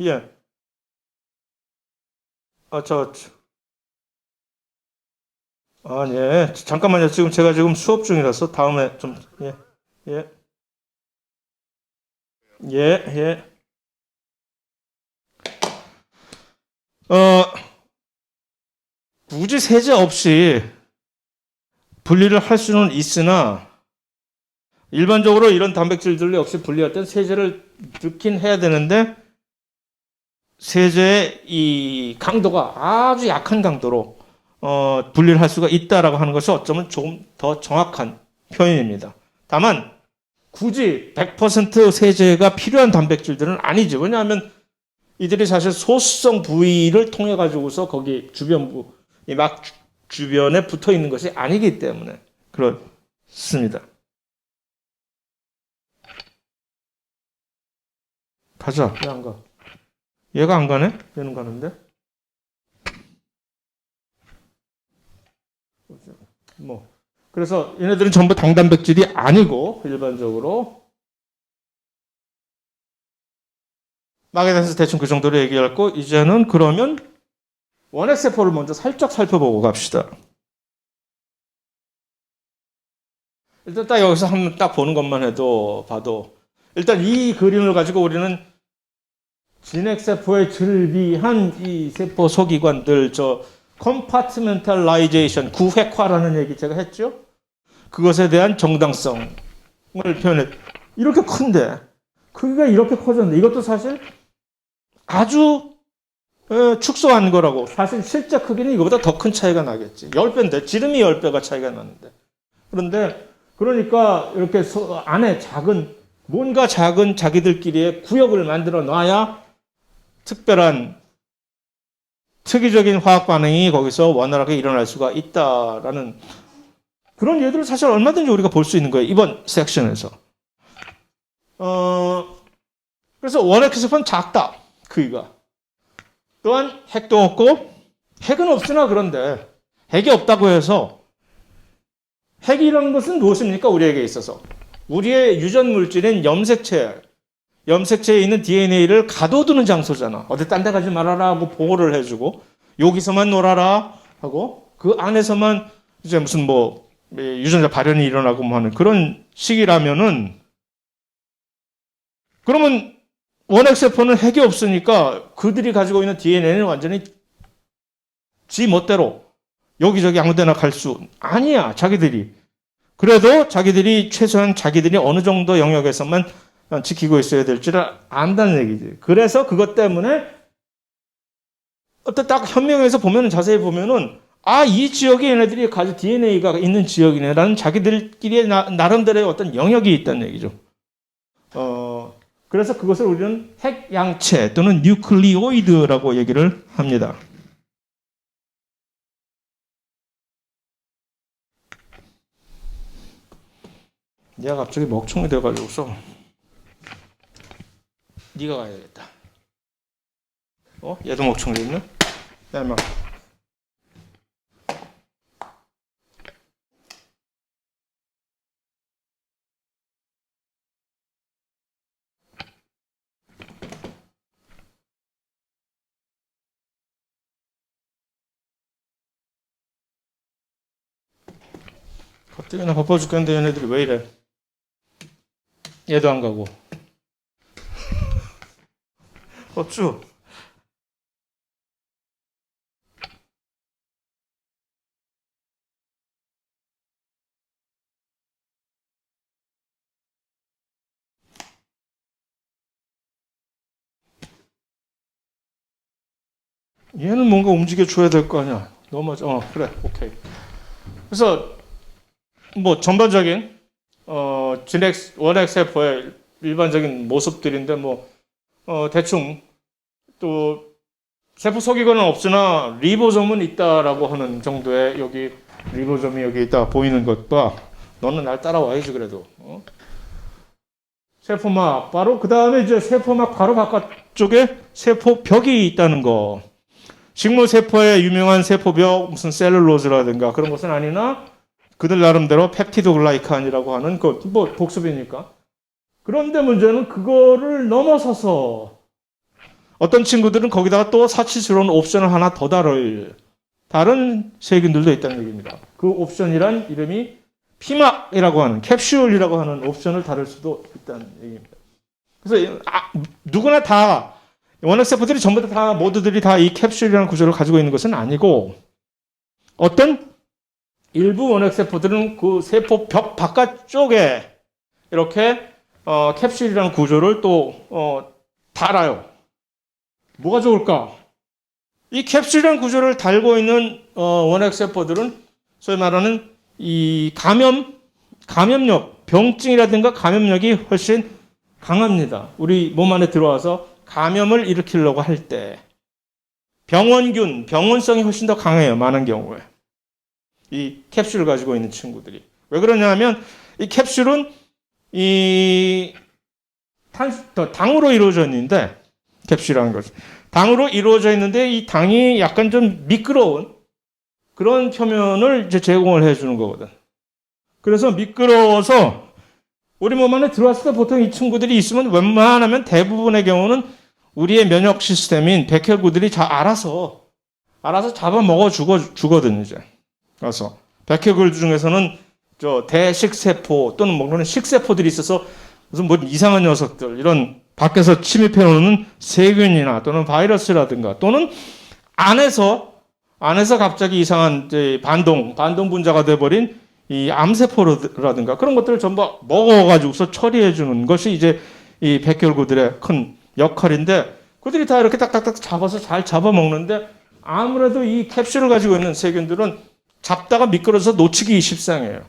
예. 잠깐만요. 제가 지금 수업 중이라서 다음에 좀, 예, 예, 예, 예. 어, 굳이 세제 없이 분리를 할 수는 있으나, 일반적으로 이런 단백질들 역시 분리할 때 세제를 넣긴 해야 되는데, 세제의 이 강도가 아주 약한 강도로 분리를 할 수가 있다라고 하는 것이 어쩌면 조금 더 정확한 표현입니다. 다만 굳이 100% 세제가 필요한 단백질들은 아니죠. 왜냐하면 이들이 사실 소수성 부위를 통해 가지고서 거기 주변부 막 주변에 붙어 있는 것이 아니기 때문에 그렇습니다. 가자. 왜 안 가? 얘가 안 가네? 얘는 가는데? 뭐. 그래서 얘네들은 전부 당단백질이 아니고, 일반적으로. 막에 대해서 대충 그 정도로 얘기했고, 이제는 그러면 원핵세포를 먼저 살짝 살펴보고 갑시다. 일단 딱 여기서 한번 딱 보는 것만 봐도, 일단 이 그림을 가지고 우리는 진핵세포에 즐비한 이 세포 소기관들, 컴파트멘탈라이제이션, 구획화라는 얘기 제가 했죠? 그것에 대한 정당성을 표현했. 이렇게 큰데, 크기가 이렇게 커졌는데, 이것도 사실 아주 축소한 거라고. 사실 실제 크기는 이거보다 더 큰 차이가 나겠지. 10배인데, 지름이 10배가 차이가 나는데. 그런데, 그러니까 이렇게 안에 뭔가 작은 자기들끼리의 구역을 만들어 놔야 특별한 특이적인 화학 반응이 거기서 원활하게 일어날 수가 있다라는 그런 예들을 사실 얼마든지 우리가 볼 수 있는 거예요. 이번 섹션에서. 그래서 원핵세포는 작다. 크기가. 또한 핵도 없고 핵은 없으나 그런데 핵이 없다고 해서 핵이라는 것은 무엇입니까? 우리에게 있어서. 우리의 유전 물질인 염색체에 있는 DNA를 가둬두는 장소잖아. 어디 딴 데 가지 말아라 하고 보호를 해주고 여기서만 놀아라 하고 그 안에서만 이제 무슨 유전자 발현이 일어나고 뭐 하는 그런 시기라면은 그러면 원핵세포는 핵이 없으니까 그들이 가지고 있는 DNA는 완전히 지 멋대로 여기저기 아무데나 갈 수 아니야. 자기들이. 그래도 자기들이 최소한 자기들이 어느 정도 영역에서만 지키고 있어야 될지를 안다는 얘기지. 그래서 그것 때문에 어떤 딱 현명해서 보면은 자세히 보면은 이 지역에 얘네들이 가진 DNA가 있는 지역이네라는 자기들끼리의 나름대로의 어떤 영역이 있다는 얘기죠. 그래서 그것을 우리는 핵양체 또는 뉴클리오이드라고 얘기를 합니다. 얘가 갑자기 먹총이 돼가지고서 네가 가야겠다. 얘도 먹총이 있네? 야, 임마. 갑자기 나 바빠 죽겠는데 얘네들이 왜 이래? 얘도 안 가고. 어쭈? 얘는 뭔가 움직여줘야 될 거 아니야. 너무 그래, 오케이. 그래서 전반적인 원핵세포의 일반적인 모습들인데 대충 또 세포 소기관은 없으나 리보솜은 있다라고 하는 정도의 여기 리보솜이 여기 있다 보이는 것과 너는 날 따라와야지 그래도. 세포막 바로 그 다음에 이제 세포막 바로 바깥쪽에 세포벽이 있다는 거. 식물 세포의 유명한 세포벽 무슨 셀룰로즈라든가 그런 것은 아니나 그들 나름대로 펩티도 글라이칸이라고 하는 그 뭐 복습이니까. 그런데 문제는 그거를 넘어서서 어떤 친구들은 거기다가 또 사치스러운 옵션을 하나 더 다른 세균들도 있다는 얘기입니다. 그 옵션이란 이름이 피막이라고 하는 캡슐이라고 하는 옵션을 다룰 수도 있다는 얘기입니다. 그래서 누구나 다 원핵세포들이 전부 다 모두들이 다 이 캡슐이라는 구조를 가지고 있는 것은 아니고 어떤 일부 원핵세포들은 그 세포 벽 바깥쪽에 이렇게 캡슐이라는 구조를 또 달아요. 뭐가 좋을까? 이 캡슐이라는 구조를 달고 있는 원핵세포들은 소위 말하는 이 감염력, 병증이라든가 감염력이 훨씬 강합니다. 우리 몸 안에 들어와서 감염을 일으키려고 할 때 병원균, 병원성이 훨씬 더 강해요. 많은 경우에. 이 캡슐을 가지고 있는 친구들이. 왜 그러냐면 이 캡슐은 당으로 이루어져 있는데 캡슐이라는 것은 당으로 이루어져 있는데 이 당이 약간 좀 미끄러운 그런 표면을 이제 제공을 해주는 거거든. 그래서 미끄러워서 우리 몸 안에 들어왔을 때 보통 이 친구들이 있으면 웬만하면 대부분의 경우는 우리의 면역 시스템인 백혈구들이 알아서 잡아먹어 주거든요, 이제. 그래서 백혈구 중에서는 대식세포 또는 그런 식세포들이 있어서 무슨 뭐 이상한 녀석들, 이런 밖에서 침입해 오는 세균이나 또는 바이러스라든가 또는 안에서 갑자기 이상한 반동 분자가 돼버린 이 암세포라든가 그런 것들을 전부 먹어가지고서 처리해주는 것이 이제 이 백혈구들의 큰 역할인데 그들이 다 이렇게 딱딱딱 잡아서 잘 잡아먹는데 아무래도 이 캡슐을 가지고 있는 세균들은 잡다가 미끄러져서 놓치기 십상이에요.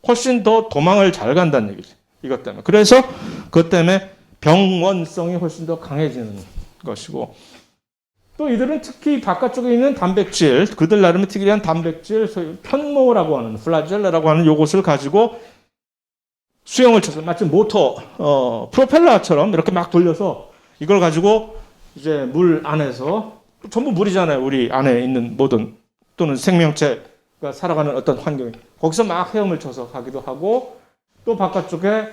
훨씬 더 도망을 잘 간다는 얘기죠. 이것 때문에. 그래서 그것 때문에 병원성이 훨씬 더 강해지는 것이고 또 이들은 특히 바깥쪽에 있는 단백질, 그들 나름의 특이한 단백질, 소위 편모라고 하는 플라젤라라고 하는 요것을 가지고 수영을 쳐서 마치 모터, 프로펠러처럼 이렇게 막 돌려서 이걸 가지고 이제 물 안에서 전부 물이잖아요. 우리 안에 있는 모든 또는 생명체가 살아가는 어떤 환경이 거기서 막 헤엄을 쳐서 가기도 하고 또 바깥쪽에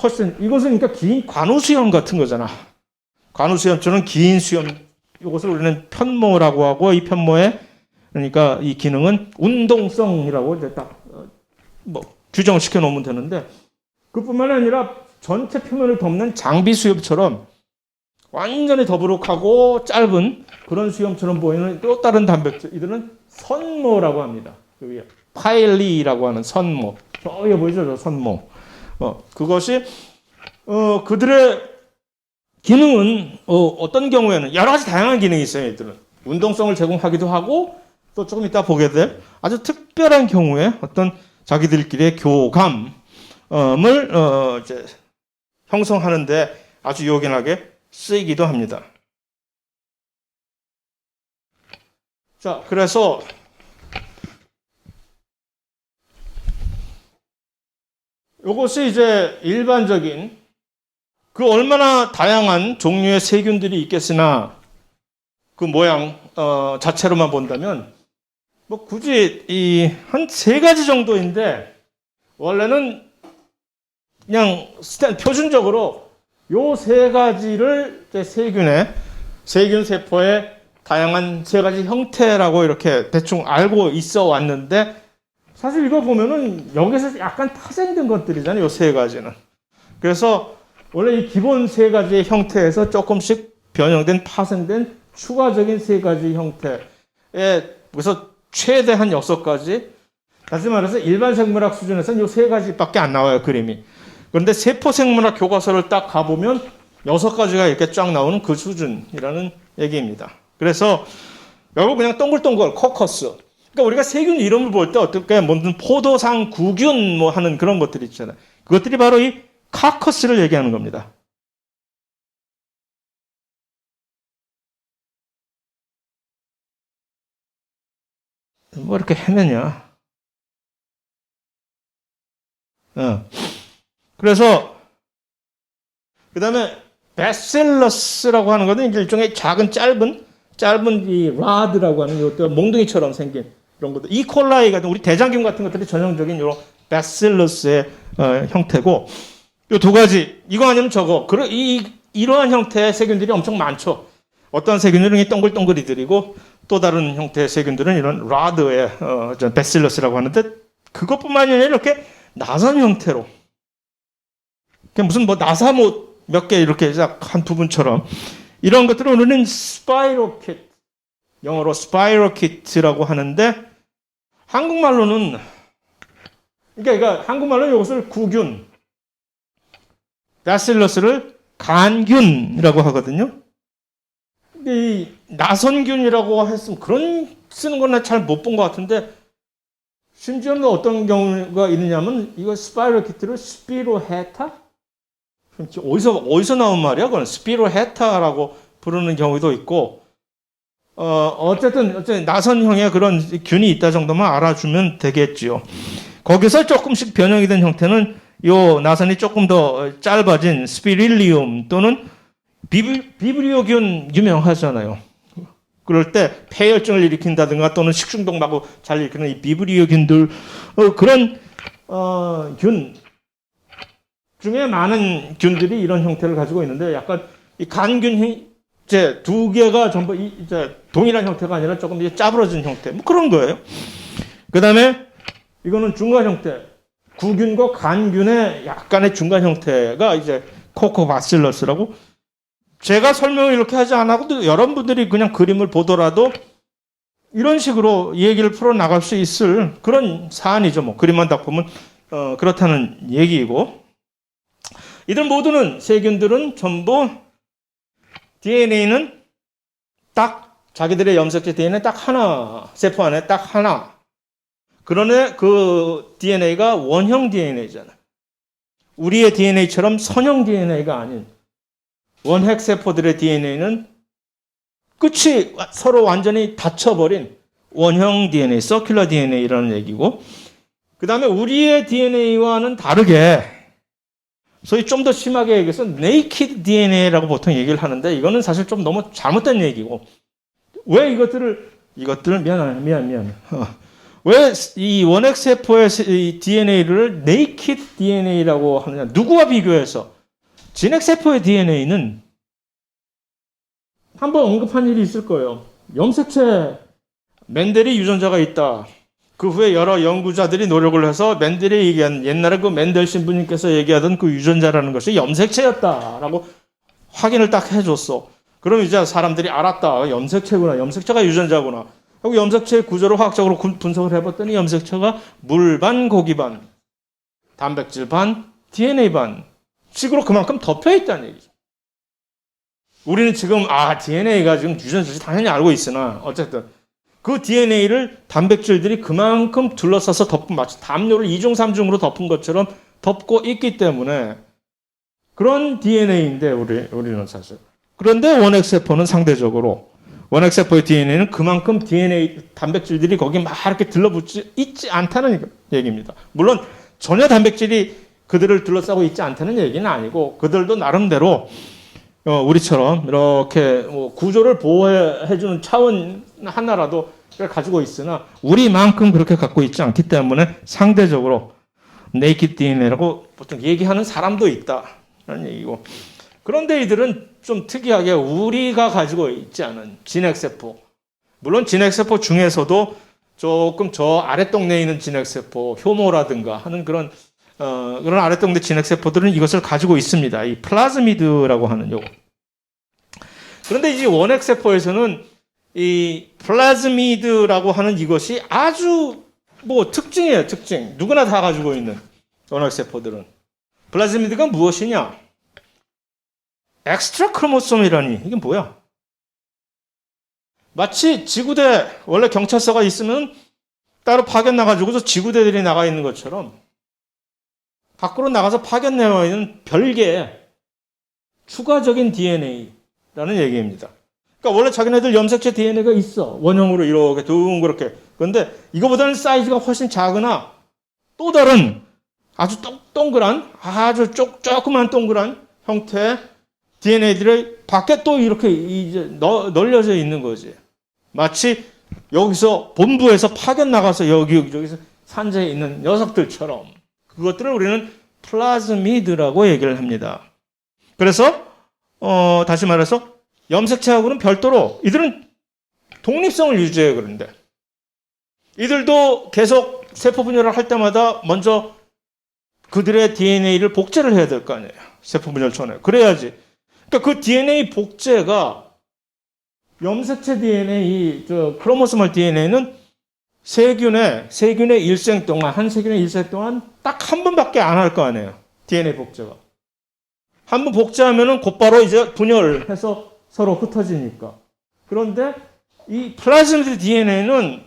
훨씬 이것은 그러니까 긴 관우수염 같은 거잖아. 관우수염처럼 긴 수염 이것을 우리는 편모라고 하고 이 편모의 그러니까 이 기능은 운동성이라고 이제 딱 규정을 시켜 놓으면 되는데 그뿐만 아니라 전체 표면을 덮는 장비 수염처럼 완전히 더부룩하고 짧은 그런 수염처럼 보이는 또 다른 단백질 이들은 선모라고 합니다. 여기 파일리라고 하는 선모. 저기 보이죠, 저 선모. 그것이 그들의 기능은 어떤 경우에는 여러 가지 다양한 기능이 있어요. 이들은 운동성을 제공하기도 하고 또 조금 이따 보게 될 아주 특별한 경우에 어떤 자기들끼리의 교감을 이제 형성하는데 아주 요긴하게 쓰이기도 합니다. 자, 그래서 이것이 이제 일반적인 그 얼마나 다양한 종류의 세균들이 있겠으나 그 모양 자체로만 본다면 뭐 굳이 이 한 세 가지 정도인데 원래는 그냥 표준적으로 요 세 가지를 세균 세포의 다양한 세 가지 형태라고 이렇게 대충 알고 있어 왔는데 사실 이거 보면은 여기서 약간 파생된 것들이잖아요. 요 세 가지는. 그래서 원래 이 기본 세 가지의 형태에서 조금씩 변형된 파생된 추가적인 세 가지 형태에 그래서 최대한 6가지. 다시 말해서 일반 생물학 수준에서는 요 세 가지밖에 안 나와요, 그림이. 그런데 세포생물학 교과서를 딱 가보면 6가지가 이렇게 쫙 나오는 그 수준이라는 얘기입니다. 그래서 결국 그냥 동글동글 코커스. 그러니까 우리가 세균 이름을 볼 때 어떨까요? 무슨 포도상 구균 뭐 하는 그런 것들이 있잖아요. 그것들이 바로 이 카커스를 얘기하는 겁니다. 뭐 이렇게 헤매냐? 그래서 그다음에 베실러스라고 하는 것은 일종의 작은 짧은 이 라드라고 하는 이것도 몽둥이처럼 생긴 이런 것도 이콜라이 같은 우리 대장균 같은 것들이 전형적인 이런 베실러스의 형태고 이 두 가지 이거 아니면 저거 이러한 형태의 세균들이 엄청 많죠. 어떤 세균들은 동글동글이들이고 또 다른 형태의 세균들은 이런 라드의 베실러스라고 하는데 그것뿐만이 아니라 이렇게 나선 형태로 무슨 뭐 나사못 몇 개 이렇게 한 부분처럼 이런 것들을 우리는 스파이로킷 영어로 스파이로킷이라고 하는데 한국말로는 그러니까 한국말로는 이것을 구균 베실러스를 간균이라고 하거든요. 이 나선균이라고 했으면 그런 쓰는 건 잘 못 본 것 같은데 심지어는 어떤 경우가 있느냐면 이거 스파이로키트를 스피로헤타? 어디서 나온 말이야? 그건 스피로헤타라고 부르는 경우도 있고 어쨌든 나선형의 그런 균이 있다 정도만 알아주면 되겠지요. 거기서 조금씩 변형이 된 형태는 요 나선이 조금 더 짧아진 스피릴리움 또는 비브리오균 유명하잖아요. 그럴 때 폐혈증을 일으킨다든가 또는 식중독마구 잘 일으키는 이 비브리오균들 그런 균 중에 많은 균들이 이런 형태를 가지고 있는데 약간 이 간균이 이제 두 개가 전부 이제 동일한 형태가 아니라 조금 이제 짜부러진 형태 뭐 그런 거예요. 그다음에 이거는 중간 형태 구균과 간균의 약간의 중간 형태가 이제 코코바실러스라고 제가 설명을 이렇게 하지 않아도 여러분들이 그냥 그림을 보더라도 이런 식으로 얘기를 풀어 나갈 수 있을 그런 사안이죠. 뭐 그림만 딱 보면 그렇다는 얘기이고 이들 모두는 세균들은 전부 DNA는 딱 자기들의 염색체 DNA 딱 하나 세포 안에 딱 하나 그러네 그 DNA가 원형 DNA잖아. 우리의 DNA처럼 선형 DNA가 아닌 원핵 세포들의 DNA는 끝이 서로 완전히 닫혀버린 원형 DNA, 서큘러 DNA라는 얘기고 그 다음에 우리의 DNA와는 다르게 소위 좀 더 심하게 얘기해서 네이키드 DNA라고 보통 얘기를 하는데 이거는 사실 좀 너무 잘못된 얘기고 왜 이것들을 미안 왜 이 원핵 세포의 DNA를 네이키드 DNA라고 하느냐 누구와 비교해서 진핵 세포의 DNA는 한번 언급한 일이 있을 거예요. 염색체 맨델이 유전자가 있다. 그 후에 여러 연구자들이 노력을 해서 맨델이 얘기한 옛날에 그 맨델 신부님께서 얘기하던 그 유전자라는 것이 염색체였다라고 확인을 딱 해줬어. 그럼 이제 사람들이 알았다. 염색체구나. 염색체가 유전자구나. 하고 염색체의 구조를 화학적으로 분석을 해봤더니 염색체가 물 반 고기 반 단백질 반 DNA 반 식으로 그만큼 덮여 있다는 얘기죠. 우리는 지금 DNA가 지금 유전자인지 당연히 알고 있으나 어쨌든 그 DNA를 단백질들이 그만큼 둘러싸서 덮은 마치 담요를 2중 3중으로 덮은 것처럼 덮고 있기 때문에 그런 DNA인데 우리는 사실 그런데 원핵세포는 상대적으로 원핵세포의 DNA는 그만큼 DNA 단백질들이 거기 막 이렇게 들러붙지 있지 않다는 얘기입니다. 물론 전혀 단백질이 그들을 둘러싸고 있지 않다는 얘기는 아니고 그들도 나름대로 우리처럼 이렇게 구조를 보호해주는 차원 하나라도 가지고 있으나 우리만큼 그렇게 갖고 있지 않기 때문에 상대적으로 네이키드 DNA라고 보통 얘기하는 사람도 있다라는 얘기고 그런데 이들은 좀 특이하게 우리가 가지고 있지 않은 진핵세포 물론 진핵세포 중에서도 조금 저 아랫동네에 있는 진핵세포 효모라든가 하는 그런 아랫동네 진핵세포들은 이것을 가지고 있습니다. 이 플라즈미드라고 하는 요거. 그런데 이 원핵세포에서는 이 플라즈미드라고 하는 이것이 아주 특징이에요, 특징. 누구나 다 가지고 있는 원핵세포들은. 플라즈미드가 무엇이냐? 엑스트라 크로모솜이라니. 이게 뭐야? 마치 지구대, 원래 경찰서가 있으면 따로 파견 나가지고서 지구대들이 나가 있는 것처럼 밖으로 나가서 파견 내와 있는 별개의 추가적인 DNA라는 얘기입니다. 그러니까 원래 자기네들 염색체 DNA가 있어. 원형으로 이렇게 둥그렇게. 그런데 이거보다는 사이즈가 훨씬 작으나 또 다른 아주 동그란, 아주 조그만 동그란 형태의 DNA들이 밖에 또 이렇게 이제 널려져 있는 거지. 마치 여기서 본부에서 파견 나가서 여기저기서 산재에 있는 녀석들처럼 그것들을 우리는 플라즈미드라고 얘기를 합니다. 그래서 다시 말해서 염색체하고는 별도로 이들은 독립성을 유지해요. 그런데 이들도 계속 세포 분열을 할 때마다 먼저 그들의 DNA를 복제를 해야 될 거 아니에요. 세포 분열 전에. 그래야지. 그러니까 그 DNA 복제가 염색체 DNA, 크로모소멀 DNA는 세균의 일생 동안, 한 세균의 일생 동안 딱 한 번밖에 안 할 거 아니에요. DNA 복제가. 한 번 복제하면은 곧바로 이제 분열해서 서로 흩어지니까. 그런데 이 플라즈미드 DNA는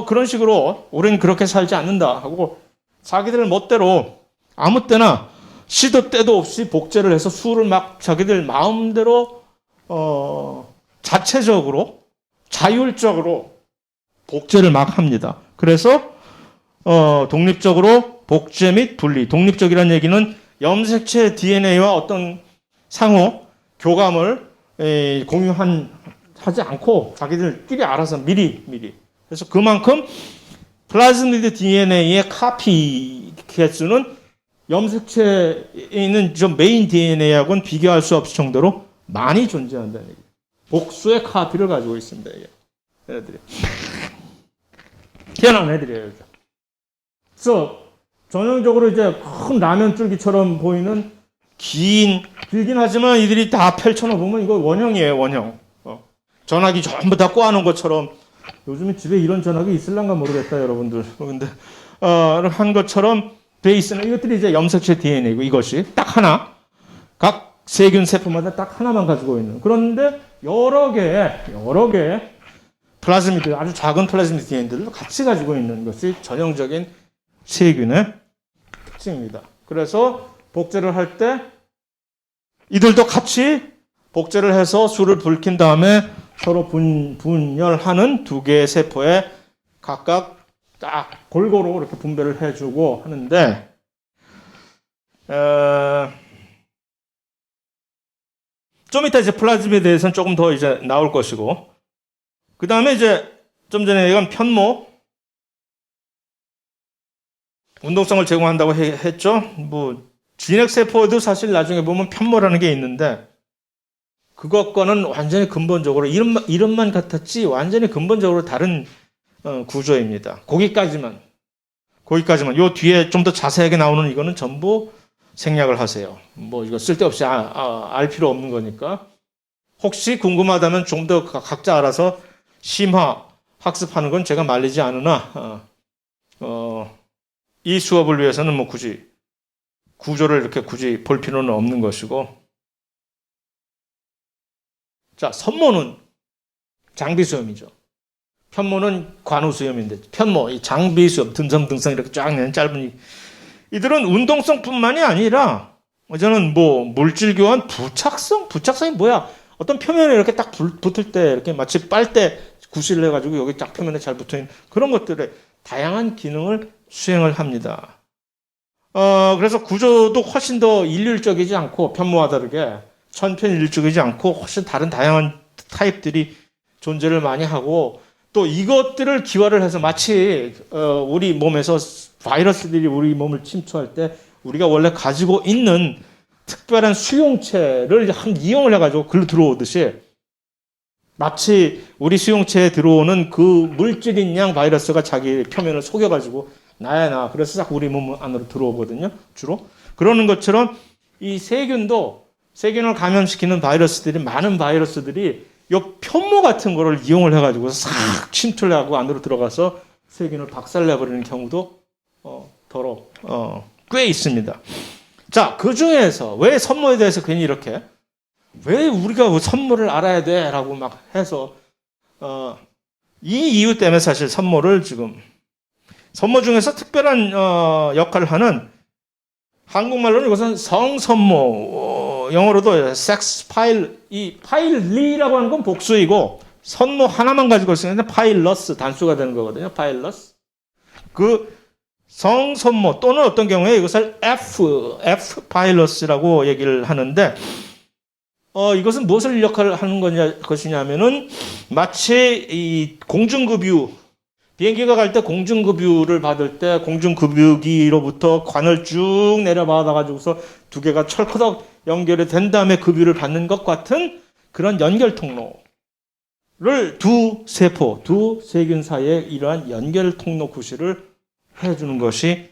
그런 식으로 우리는 그렇게 살지 않는다 하고 자기들 멋대로 아무 때나 시도 때도 없이 복제를 해서 수를 막 자기들 마음대로 자체적으로 자율적으로 복제를 막 합니다. 그래서 독립적으로 복제 및 분리. 독립적이라는 얘기는 염색체 DNA와 어떤 상호 교감을 하지 않고 자기들끼리 알아서 미리. 그래서 그만큼 플라즈미드 DNA의 카피 개수는 염색체에 있는 저 메인 DNA하고는 비교할 수 없을 정도로 많이 존재한다는 얘기예요. 복수의 카피를 가지고 있습니다. 얘네들이. 희한한 애들이에요. 그래서 전형적으로 이제 큰 라면 줄기처럼 보이는 길긴 하지만 이들이 다 펼쳐놓으면 이거 원형이에요, 원형. 전화기 전부 다 꼬아놓은 것처럼 요즘에 집에 이런 전화기 있을란가 모르겠다, 여러분들. 근데 한 것처럼 베이스는 이것들이 이제 염색체 DNA고 이것이 딱 하나, 각 세균 세포마다 딱 하나만 가지고 있는. 그런데 여러 개의 플라즈미드, 아주 작은 플라즈미드 DNA들을 같이 가지고 있는 것이 전형적인 세균의 특징입니다. 그래서 복제를 할 때 이들도 같이 복제를 해서 수를 불킨 다음에 서로 분열하는 두 개의 세포에 각각 딱 골고루 이렇게 분배를 해주고 하는데, 좀 이따 이제 플라즈미에 대해서는 조금 더 이제 나올 것이고, 그 다음에 이제 좀 전에 얘기한 편모, 운동성을 제공한다고 했죠. 뭐 진핵세포도 사실 나중에 보면 편모라는 게 있는데 그것과는 완전히 근본적으로 이름만 같았지 완전히 근본적으로 다른 구조입니다. 거기까지만 요 뒤에 좀 더 자세하게 나오는 이거는 전부 생략을 하세요. 뭐 이거 쓸데없이 알 필요 없는 거니까. 혹시 궁금하다면 좀 더 각자 알아서 심화 학습하는 건 제가 말리지 않으나 이 수업을 위해서는 뭐 굳이 구조를 이렇게 굳이 볼 필요는 없는 것이고. 자, 선모는 장비수염이죠. 편모는 관우수염인데 편모, 이 장비수염, 듬성듬성 이렇게 쫙 내는 짧은 이들은 운동성뿐만이 아니라 저는 뭐 물질 교환, 부착성이 뭐야? 어떤 표면에 이렇게 딱 붙을 때 이렇게 마치 빨대 구실을 해가지고 여기 딱 표면에 잘 붙어 있는 그런 것들의 다양한 기능을 수행을 합니다. 그래서 구조도 훨씬 더 일률적이지 않고 편모와 다르게 천편일률적이지 않고 훨씬 다른 다양한 타입들이 존재를 많이 하고 또 이것들을 기화를 해서 마치 우리 몸에서 바이러스들이 우리 몸을 침투할 때 우리가 원래 가지고 있는 특별한 수용체를 이용을 해가지고 글로 들어오듯이 마치 우리 수용체에 들어오는 그 물질인 양 바이러스가 자기 표면을 속여가지고 나야 그래서 자꾸 우리 몸 안으로 들어오거든요. 주로 그러는 것처럼 이 세균을 감염시키는 많은 바이러스들이 이 편모 같은 거를 이용을 해가지고 싹 침투를 하고 안으로 들어가서 세균을 박살내버리는 경우도 꽤 있습니다. 자, 그 중에서 왜 선모에 대해서 괜히 이렇게 왜 우리가 선모를 알아야 돼? 라고 막 해서 이 이유 때문에 사실 선모 중에서 특별한 역할을 하는 한국말로는 이것은 성선모, 영어로도 섹스 이 파일리라고 하는 건 복수이고 선모 하나만 가지고 있으면 파일러스 단수가 되는 거거든요. 파일러스. 그 성선모 또는 어떤 경우에 이것을 F 바이러스라고 얘기를 하는데 이것은 무엇을 역할을 하는 것이냐면은 마치 이 공중급유 비행기가 갈 때 공중급유를 받을 때 공중급유기로부터 관을 쭉 내려받아 가지고서 두 개가 철커덕 연결이 된 다음에 급유를 받는 것 같은 그런 연결 통로를 두 세포, 두 세균 사이에 이러한 연결 통로 구실을 해주는 것이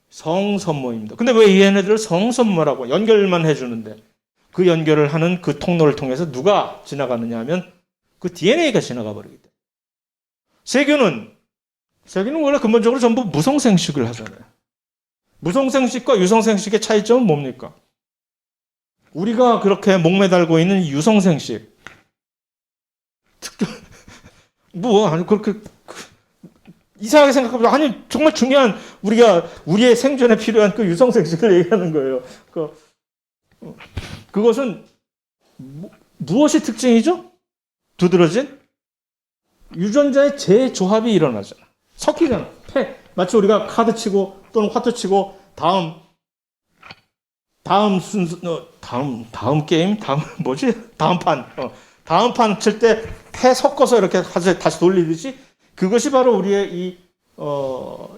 성선모입니다. 근데 왜 얘네들을 성선모라고 연결만 해주는데 그 연결을 하는 그 통로를 통해서 누가 지나가느냐 하면 그 DNA가 지나가 버리기 때문에. 세균은 원래 근본적으로 전부 무성생식을 하잖아요. 무성생식과 유성생식의 차이점은 뭡니까? 우리가 그렇게 목매달고 있는 유성생식. 아니, 그렇게, 이상하게 생각하면, 아니, 정말 중요한, 우리의 생존에 필요한 그 유성생식을 얘기하는 거예요. 그것은, 무엇이 특징이죠? 두드러진? 유전자의 재조합이 일어나잖아. 섞이잖아. 마치 우리가 카드 치고, 또는 화투 치고, 다음 게임? 다음 판 칠 때 패 섞어서 이렇게 다시 돌리듯이 그것이 바로 우리의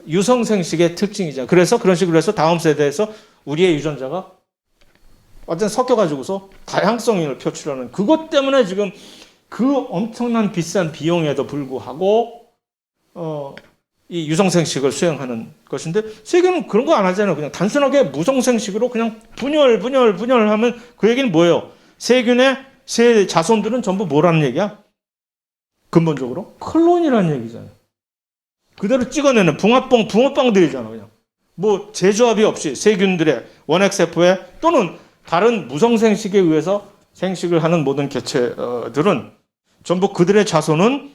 유성생식의 특징이죠. 그래서 그런 식으로 해서 다음 세대에서 우리의 유전자가 완전 섞여가지고서 다양성을 표출하는 그것 때문에 지금 그 엄청난 비싼 비용에도 불구하고 이 유성생식을 수행하는 것인데 세균은 그런 거 안 하잖아요. 그냥 단순하게 무성생식으로 그냥 분열하면 그 얘기는 뭐예요? 세균의 새 자손들은 전부 뭐라는 얘기야? 근본적으로 클론이라는 얘기잖아요. 그대로 찍어내는 붕어빵들이잖아. 그냥 뭐 재조합이 없이 세균들의 원핵세포에 또는 다른 무성생식에 의해서 생식을 하는 모든 개체들은 전부 그들의 자손은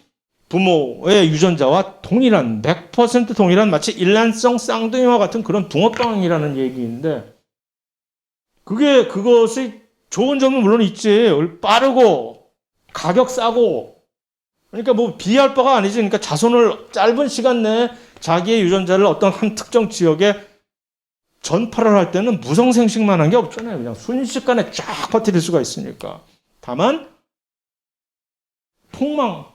부모의 유전자와 동일한 100% 동일한 마치 일란성 쌍둥이와 같은 그런 붕어빵이라는 얘기인데 그것이 좋은 점은 물론 있지. 빠르고 가격 싸고 그러니까 뭐 비할 바가 아니지. 그러니까 자손을 짧은 시간 내에 자기의 유전자를 어떤 한 특정 지역에 전파를 할 때는 무성생식만 한 게 없잖아요. 그냥 순식간에 쫙 퍼뜨릴 수가 있으니까. 다만 폭망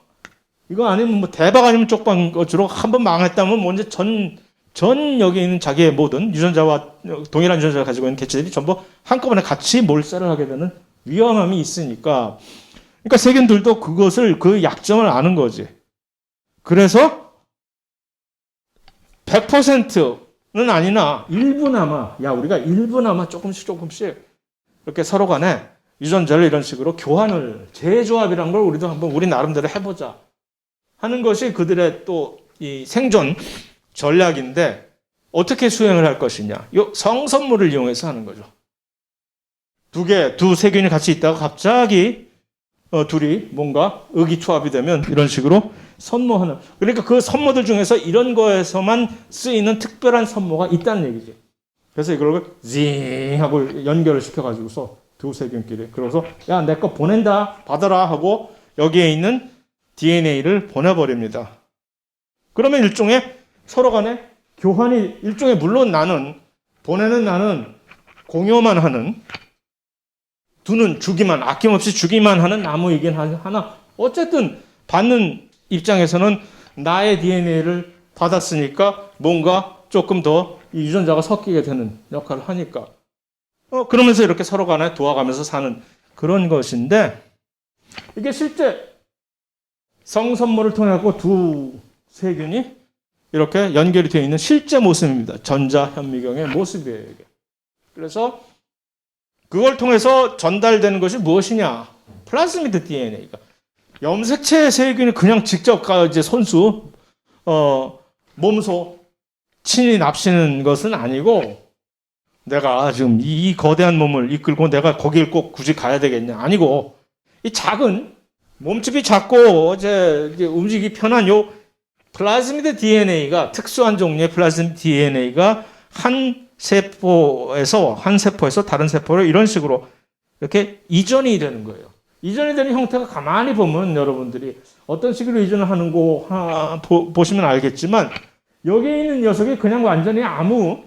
이거 아니면 뭐 대박 아니면 쪽방 것으로 한번 망했다면 먼저 전 여기 있는 자기의 모든 유전자와 동일한 유전자를 가지고 있는 개체들이 전부 한꺼번에 같이 몰살을 하게 되는 위험함이 있으니까 그러니까 세균들도 그 약점을 아는 거지. 그래서 100%는 아니나 일부나마 우리가 일부나마 조금씩 이렇게 서로 간에 유전자를 이런 식으로 교환을 재조합이라는 걸 우리도 한번 우리 나름대로 해보자 하는 것이 그들의 또 이 생존 전략인데 어떻게 수행을 할 것이냐? 이 성선물을 이용해서 하는 거죠. 두 세균이 같이 있다가 갑자기 둘이 뭔가 의기투합이 되면 이런 식으로 선모하는. 그러니까 그 선모들 중에서 이런 거에서만 쓰이는 특별한 선모가 있다는 얘기지. 그래서 이걸 징 하고 연결을 시켜가지고서 두 세균끼리. 그래서 야, 내 거 보낸다, 받아라 하고 여기에 있는 DNA를 보내버립니다. 그러면 일종의 서로 간에 교환이 일종의 물론 보내는 나는 공유만 하는 두는 아낌없이 주기만 하는 나무이긴 하나 어쨌든 받는 입장에서는 나의 DNA를 받았으니까 뭔가 조금 더 이 유전자가 섞이게 되는 역할을 하니까 그러면서 이렇게 서로 간에 도와가면서 사는 그런 것인데 이게 실제 성선모를 통해 갖고 두 세균이 이렇게 연결이 되어 있는 실제 모습입니다. 전자현미경의 모습이에요. 이게. 그래서 그걸 통해서 전달되는 것이 무엇이냐? 플라즈미드 DNA가. 염색체 세균이 그냥 직접 이제 손수, 몸소 친히 납치는 것은 아니고 내가 지금 이 거대한 몸을 이끌고 내가 거길 꼭 굳이 가야 되겠냐? 아니고 이 작은 몸집이 작고 이제 움직이기 편한 요 플라즈미드 DNA가 특수한 종류의 플라즈미드 DNA가 한 세포에서 다른 세포로 이런 식으로 이렇게 이전이 되는 거예요. 이전이 되는 형태가 가만히 보면 여러분들이 어떤 식으로 이전을 하는 거 보시면 알겠지만 여기에 있는 녀석이 그냥 완전히 아무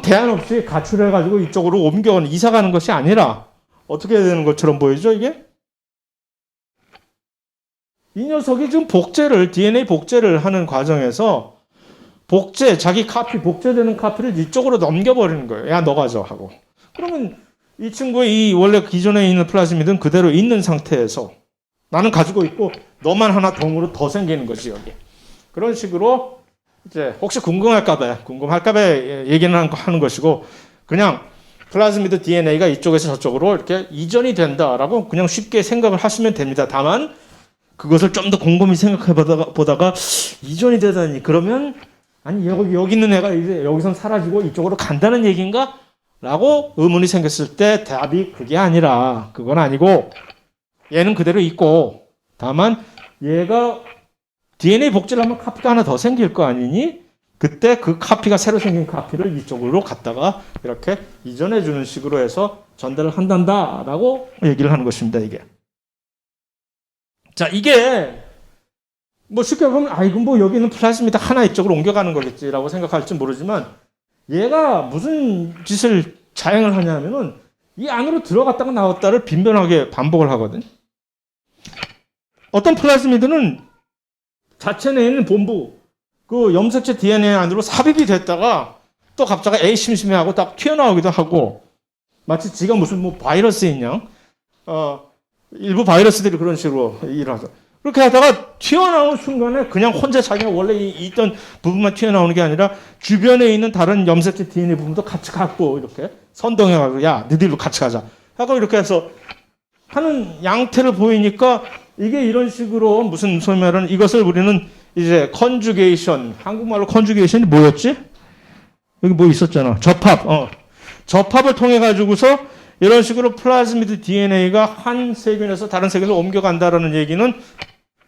대안 없이 가출해가지고 이쪽으로 이사 가는 것이 아니라 어떻게 해야 되는 것처럼 보이죠, 이게? 이 녀석이 지금 DNA 복제를 하는 과정에서 자기 복제되는 카피를 이쪽으로 넘겨버리는 거예요. 야, 너 가져 하고. 그러면 이 친구의 원래 기존에 있는 플라즈미드는 그대로 있는 상태에서 나는 가지고 있고 너만 하나 덩으로 더 생기는 거지, 여기. 그런 식으로 이제 혹시 궁금할까 봐 얘기는 하는 것이고, 그냥 플라즈미드 DNA가 이쪽에서 저쪽으로 이렇게 이전이 된다라고 그냥 쉽게 생각을 하시면 됩니다. 다만 그것을 좀 더 곰곰이 생각해 보다가 이전이 되다니, 그러면 아니 여기 있는 애가 이제 여기선 사라지고 이쪽으로 간다는 얘기인가? 라고 의문이 생겼을 때 답이 그건 아니고 얘는 그대로 있고, 다만 얘가 DNA 복제를 하면 카피가 하나 더 생길 거 아니니? 그때 그 새로 생긴 카피를 이쪽으로 갖다가 이렇게 이전해 주는 식으로 해서 전달을 한단다라고 얘기를 하는 것입니다, 이게. 자, 이게 뭐 쉽게 보면 이건 뭐 여기 있는 플라즈미드 하나 이쪽으로 옮겨가는 거겠지라고 생각할지 모르지만, 얘가 무슨 짓을 자행을 하냐면은 이 안으로 들어갔다가 나왔다를 빈번하게 반복을 하거든. 어떤 플라즈미드는 자체 내에 있는 본부 그 염색체 DNA 안으로 삽입이 됐다가 또 갑자기 에이 심심해하고 딱 튀어나오기도 하고, 마치 지가 무슨 뭐 바이러스인 양 일부 바이러스들이 그런 식으로 일하죠. 그렇게 하다가 튀어나오는 순간에 그냥 혼자 자기가 원래 있던 부분만 튀어나오는 게 아니라 주변에 있는 다른 염색체 DNA 부분도 같이 갖고 이렇게 선동해가지고 야, 너희들도 같이 가자 하고 이렇게 해서 하는 양태를 보이니까, 이게 이런 식으로 무슨 소위 말하는 이것을 우리는 이제 컨주게이션, 한국말로 컨주게이션이 뭐였지? 여기 뭐 있었잖아. 접합을 통해 가지고서 이런 식으로 플라즈미드 DNA가 한 세균에서 다른 세균으로 옮겨간다라는 얘기는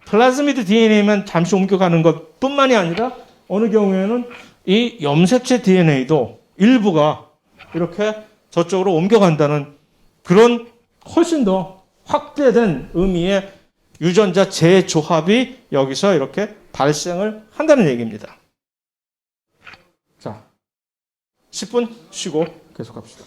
플라즈미드 DNA만 잠시 옮겨가는 것뿐만이 아니라 어느 경우에는 이 염색체 DNA도 일부가 이렇게 저쪽으로 옮겨간다는 그런 훨씬 더 확대된 의미의 유전자 재조합이 여기서 이렇게 발생을 한다는 얘기입니다. 자, 10분 쉬고 계속합시다.